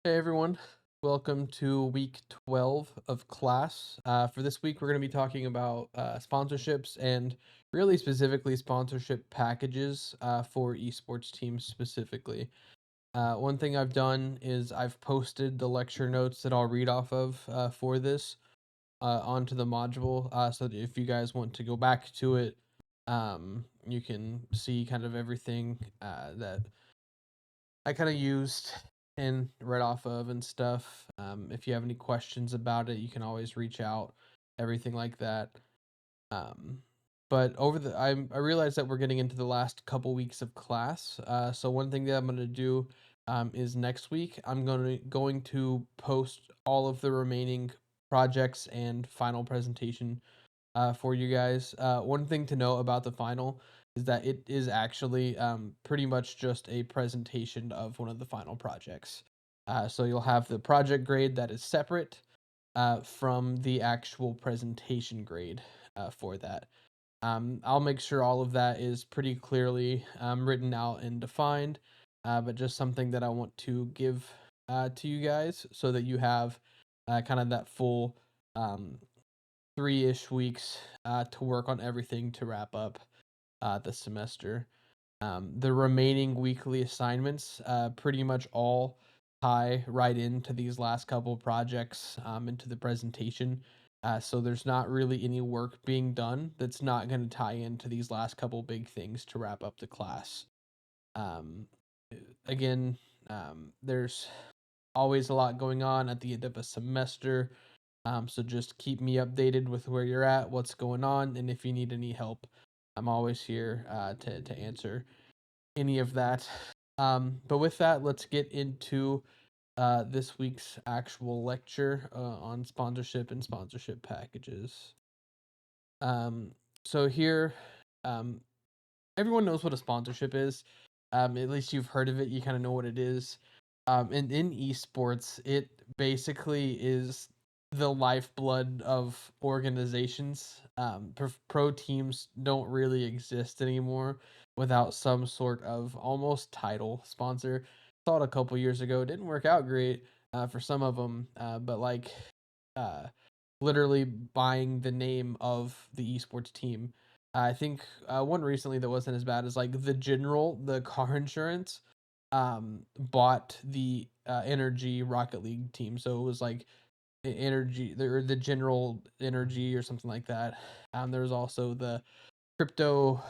Hey everyone, welcome to week 12 of class. For this week, we're going to be talking about sponsorships and really specifically sponsorship packages for esports teams specifically. One thing I've done is I've posted the lecture notes that I'll read off of for this onto the module so that if you guys want to go back to it, you can see kind of everything that I kind of used and read off of and stuff. If you have any questions about it, you can always reach out, everything like that. Um, but I realized that we're getting into the last couple weeks of class. So one thing that I'm gonna do is next week I'm going to post all of the remaining projects and final presentation for you guys. One thing to know about the final is that it is actually pretty much just a presentation of one of the final projects. So you'll have the project grade that is separate from the actual presentation grade for that. I'll make sure all of that is pretty clearly written out and defined, but just something that I want to give to you guys so that you have kind of that full um, 3-ish weeks to work on everything to wrap up the semester. The remaining weekly assignments pretty much all tie right into these last couple projects into the presentation. So there's not really any work being done that's not going to tie into these last couple big things to wrap up the class. Um, again, there's always a lot going on at the end of a semester. So just keep me updated with where you're at, what's going on, and if you need any help, I'm always here to answer any of that. But with that, let's get into this week's actual lecture on sponsorship and sponsorship packages. Um, so here, um, everyone knows what a sponsorship is. At least you've heard of it. You kind of know what it is. And in esports, it basically is the lifeblood of organizations. Pro teams don't really exist anymore without some sort of almost title sponsor. Saw it a couple years ago. It didn't work out great for some of them, but like uh, literally buying the name of the esports team. I think one recently that wasn't as bad as like the car insurance, bought the Energy Rocket League team. So it was like Energy or the General Energy or something like that. There was also the crypto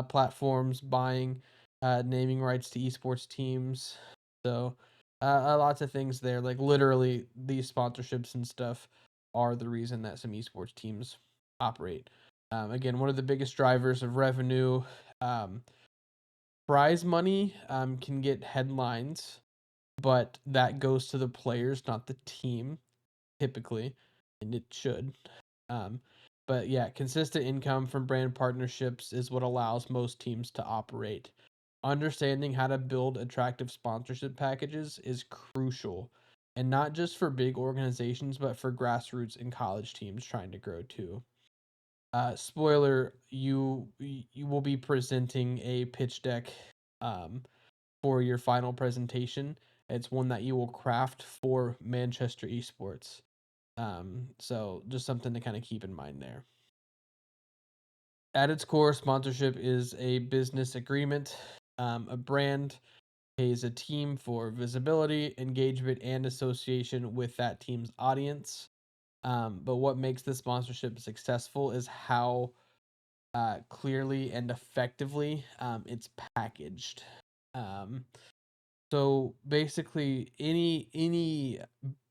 platforms buying naming rights to esports teams. So lots of things there. Like literally, these sponsorships and stuff are the reason that some esports teams operate. Again, one of the biggest drivers of revenue. Um, Prize money can get headlines, but that goes to the players, not the team, typically, and it should. Um, but yeah, consistent income from brand partnerships is what allows most teams to operate. Understanding how to build attractive sponsorship packages is crucial, and not just for big organizations, but for grassroots and college teams trying to grow too. Spoiler: you will be presenting a pitch deck um, for your final presentation. It's one that you will craft for Manchester Esports. So just something to kind of keep in mind there. At its core, sponsorship is a business agreement. A brand pays a team for visibility, engagement, and association with that team's audience. But what makes the sponsorship successful is how clearly and effectively it's packaged. Um, so basically, any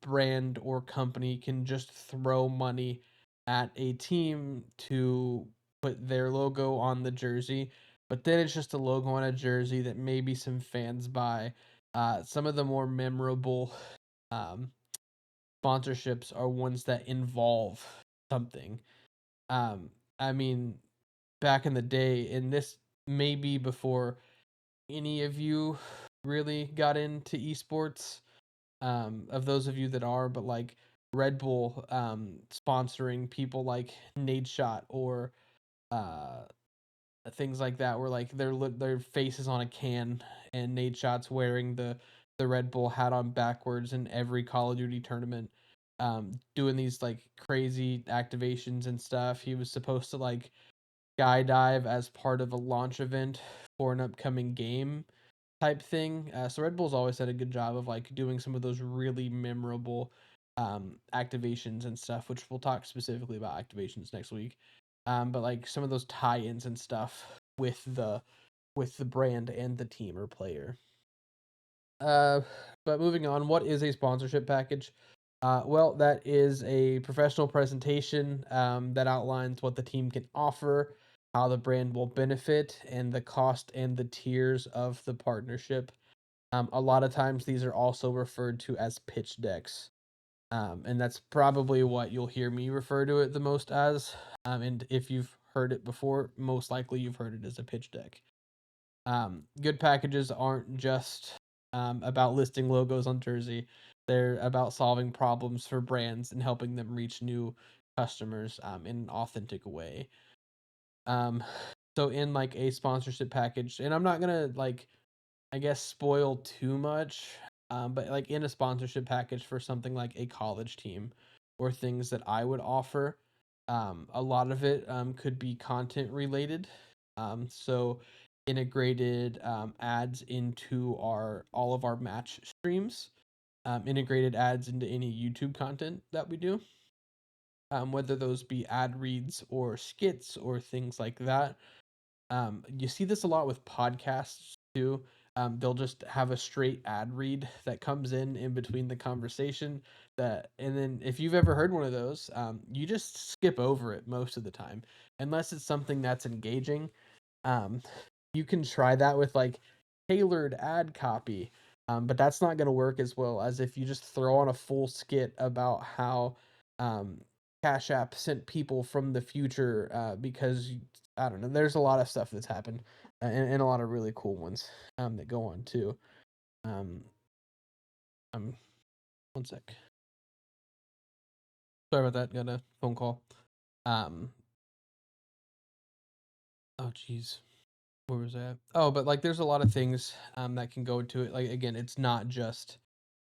brand or company can just throw money at a team to put their logo on the jersey, but then it's just a logo on a jersey that maybe some fans buy. Some of the more memorable um, sponsorships are ones that involve something. Um, I mean, back in the day, and this may be before any of you really got into esports, of those of you that are, but like Red Bull sponsoring people like Nade Shot or uh things like that where like their face is on a can and Nade Shot's wearing the Red Bull hat on backwards in every Call of Duty tournament, doing these like crazy activations and stuff. He was supposed to like skydive as part of a launch event for an upcoming game type thing. So Red Bull's always done a good job of like doing some of those really memorable activations and stuff, which we'll talk specifically about activations next week. But like some of those tie-ins and stuff with the brand and the team or player. Uh, but moving on, what is a sponsorship package? Well, that is a professional presentation that outlines what the team can offer, how the brand will benefit, and the cost and the tiers of the partnership. A lot of times, these are also referred to as pitch decks, and that's probably what you'll hear me refer to it the most as. And if you've heard it before, most likely you've heard it as a pitch deck. Good packages aren't just about listing logos on jersey. They're about solving problems for brands and helping them reach new customers in an authentic way. Um, so in like a sponsorship package, and I'm not gonna like I guess spoil too much, but like in a sponsorship package for something like a college team or things that I would offer, a lot of it could be content related. So integrated ads into our all of our match streams, integrated ads into any YouTube content that we do, whether those be ad reads or skits or things like that. You see this a lot with podcasts too. They'll just have a straight ad read that comes in between the conversation. And then if you've ever heard one of those, you just skip over it most of the time, unless it's something that's engaging. Um, you can try that with like tailored ad copy, but that's not going to work as well as if you just throw on a full skit about how um, Cash App sent people from the future because I don't know. There's a lot of stuff that's happened, and a lot of really cool ones that go on too. Um, um, one sec. Sorry about that. Got a phone call. Um, oh, jeez. Where was that? Oh, but like there's a lot of things that can go into it. Like again, it's not just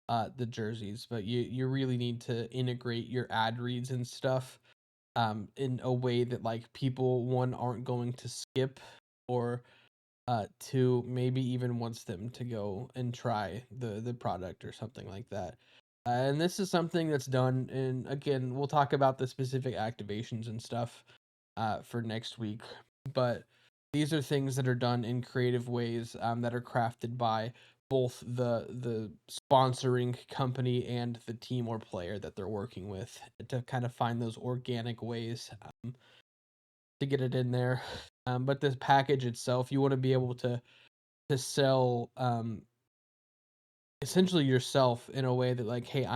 the jerseys, but you really need to integrate your ad reads and stuff in a way that like people one aren't going to skip or two maybe even wants them to go and try the product or something like that. And this is something that's done, and again, we'll talk about the specific activations and stuff for next week. But these are things that are done in creative ways that are crafted by both the sponsoring company and the team or player that they're working with to kind of find those organic ways to get it in there. But this package itself, you want to be able to sell essentially yourself in a way that like, hey,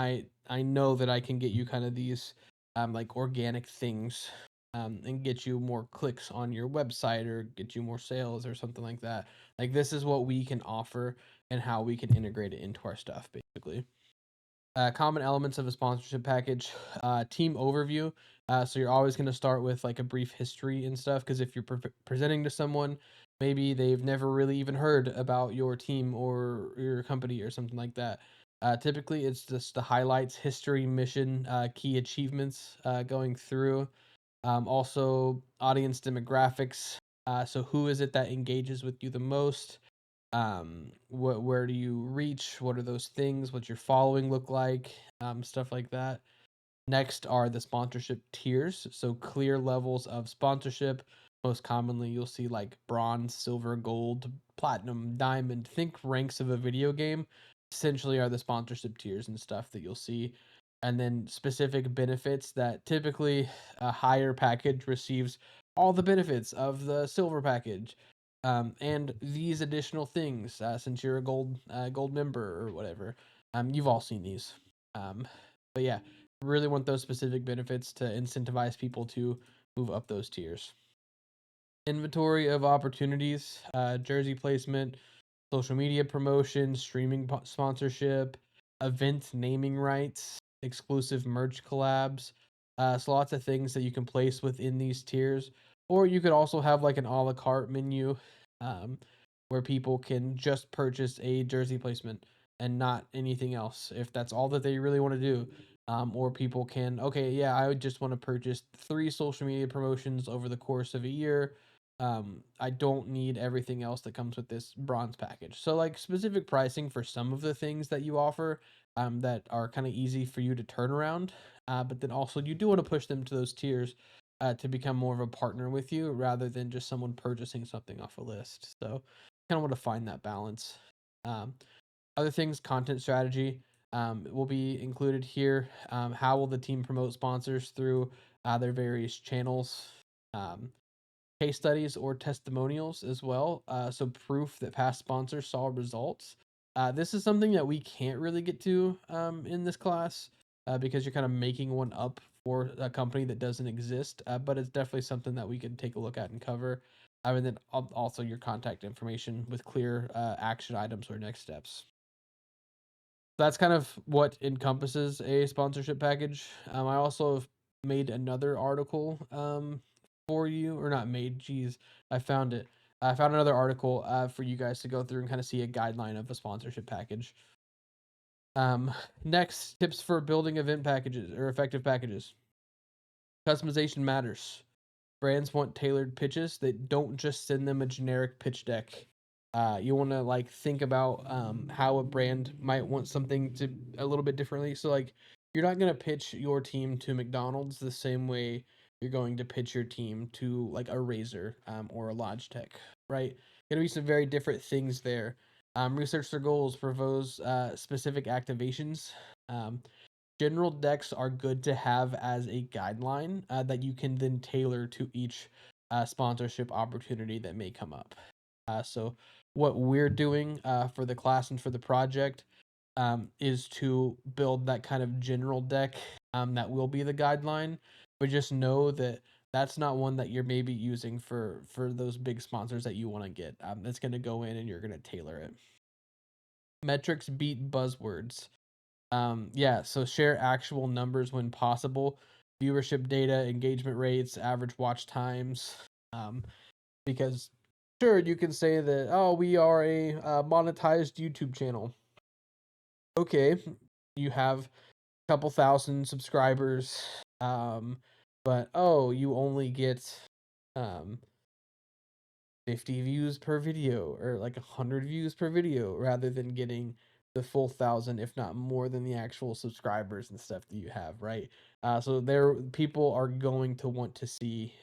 I know that I can get you kind of these like organic things and get you more clicks on your website or get you more sales or something like that. Like this is what we can offer and how we can integrate it into our stuff basically. Common elements of a sponsorship package, team overview. So you're always going to start with like a brief history and stuff because if you're presenting to someone, maybe they've never really even heard about your team or your company or something like that. Typically, it's just the highlights, history, mission, key achievements going through. Also, audience demographics. So who is it that engages with you the most? Where do you reach? What are those things? What's your following look like? Stuff like that. Next are the sponsorship tiers. So clear levels of sponsorship. Most commonly, you'll see like bronze, silver, gold, platinum, diamond. Think ranks of a video game. Essentially, are the sponsorship tiers and stuff that you'll see. And then specific benefits that typically a higher package receives all the benefits of the silver package. And these additional things, since you're a gold member or whatever, you've all seen these. But yeah, really want those specific benefits to incentivize people to move up those tiers. Inventory of opportunities, jersey placement, social media promotion, streaming sponsorship, event naming rights, exclusive merch collabs. So lots of things that you can place within these tiers. Or you could also have like an a la carte menu um, where people can just purchase a jersey placement. and not anything else. If that's all that they really want to do, or people can, okay, yeah, I would just want to purchase 3 social media promotions over the course of a year. I don't need everything else that comes with this bronze package. So like specific pricing for some of the things that you offer, that are kind of easy for you to turn around. But then also you do want to push them to those tiers, to become more of a partner with you rather than just someone purchasing something off a list. So kind of want to find that balance. Um, Other things, content strategy, will be included here. How will the team promote sponsors through their various channels? Um, Case studies or testimonials as well. So proof that past sponsors saw results. This is something that we can't really get to in this class, because you're kind of making one up for a company that doesn't exist. But it's definitely something that we can take a look at and cover. And then also your contact information with clear action items or next steps. That's kind of what encompasses a sponsorship package. I also have made another article for you, or not made. Geez, I found it. I found another article for you guys to go through and kind of see a guideline of a sponsorship package. Um, Next, tips for building event packages or effective packages. Customization matters. Brands want tailored pitches. They don't just send them a generic pitch deck. You want to like think about how a brand might want something to a little bit differently. So like you're not gonna pitch your team to McDonald's the same way you're going to pitch your team to like a Razer, or a Logitech, right? Gonna be some very different things there. Research their goals, propose specific activations. Um, General decks are good to have as a guideline, that you can then tailor to each sponsorship opportunity that may come up. So, what we're doing for the class and for the project, is to build that kind of general deck, that will be the guideline. But just know that that's not one that you're maybe using for those big sponsors that you want to get. That's going to go in and you're going to tailor it. Metrics beat buzzwords. Yeah, so share actual numbers when possible. Viewership data, engagement rates, average watch times. Um, because sure, you can say that, oh, we are a monetized YouTube channel. Okay, you have a couple thousand subscribers, but oh, you only get um 50 views per video or like 100 views per video rather than getting the full 1,000 if not more than the actual subscribers and stuff that you have, right? So there people are going to want to see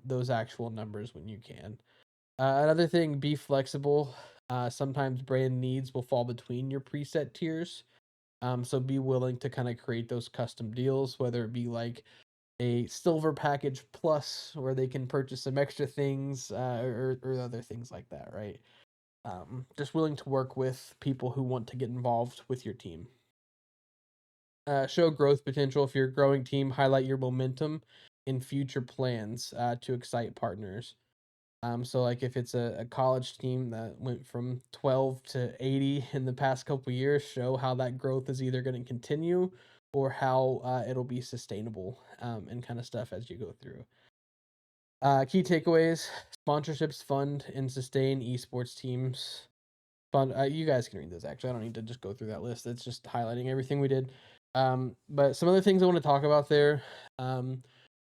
those actual numbers when you can. Another thing, be flexible. Sometimes brand needs will fall between your preset tiers, so be willing to kind of create those custom deals, whether it be like a silver package plus where they can purchase some extra things, or other things like that, right? Just willing to work with people who want to get involved with your team. Show growth potential. If you're a growing team, highlight your momentum in future plans to excite partners. So like if it's a college team that went from 12 to 80 in the past couple years, show how that growth is either going to continue or how it'll be sustainable, and kind of stuff as you go through. Key takeaways: sponsorships fund and sustain esports teams. Fund. You guys can read those. Actually, I don't need to just go through that list. It's just highlighting everything we did. But some other things I want to talk about there.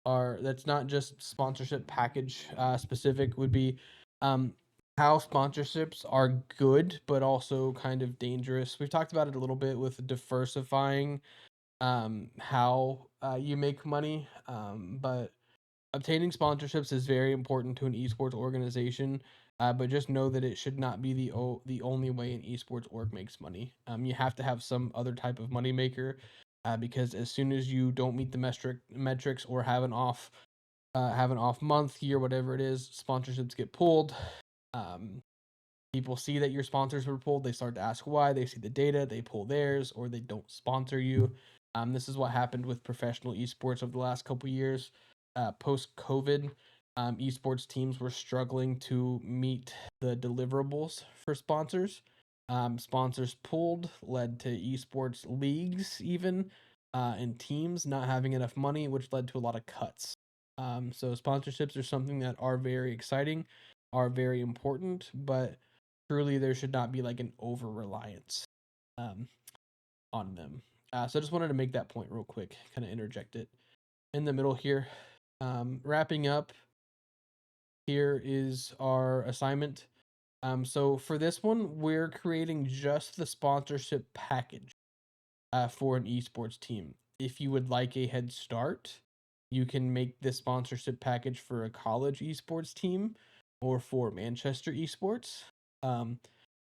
Are that's not just sponsorship package specific would be um, how sponsorships are good but also kind of dangerous. We've talked about it a little bit with diversifying how you make money, but obtaining sponsorships is very important to an esports organization. But just know that it should not be the only way an esports org makes money. You have to have some other type of money maker, because as soon as you don't meet the metrics or have an off month, year, whatever it is, sponsorships get pulled. Um, People see that your sponsors were pulled, they start to ask why. They see the data, they pull theirs, or they don't sponsor you. This is what happened with professional esports over the last couple years. Post COVID, esports teams were struggling to meet the deliverables for sponsors. Sponsors pulled, led to esports leagues, even and teams not having enough money, which led to a lot of cuts. So sponsorships are something that are very exciting, are very important, but truly there should not be like an over reliance. um, on them. So I just wanted to make that point real quick, kind of interject it in the middle here. Wrapping up, here is our assignment. So for this one, we're creating just the sponsorship package for an esports team. If you would like a head start, you can make this sponsorship package for a college esports team or for Manchester esports. Um,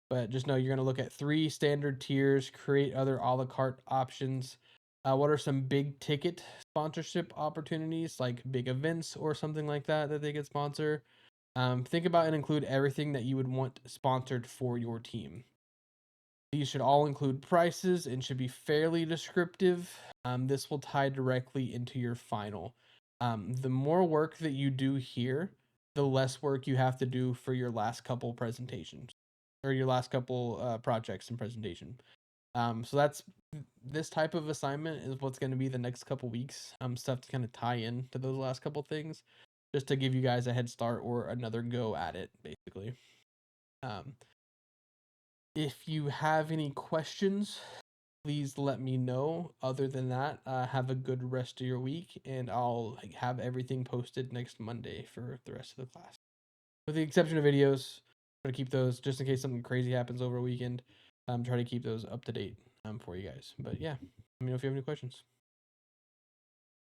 but just know you're going to look at 3 standard tiers, create other a la carte options. What are some big ticket sponsorship opportunities, like big events or something like that that they could sponsor? Think about and include everything that you would want sponsored for your team. These should all include prices and should be fairly descriptive. This will tie directly into your final. The more work that you do here, the less work you have to do for your last couple presentations or your last couple projects and presentation. So that's this type of assignment is what's going to be the next couple weeks. Stuff to kind of tie in to those last couple things, just to give you guys a head start or another go at it, basically. Um, if you have any questions, please let me know. Other than that, have a good rest of your week, and I'll have everything posted next Monday for the rest of the class. With the exception of videos, try to keep those just in case something crazy happens over a weekend. Try to keep those up to date for you guys. But yeah, let me know if you have any questions.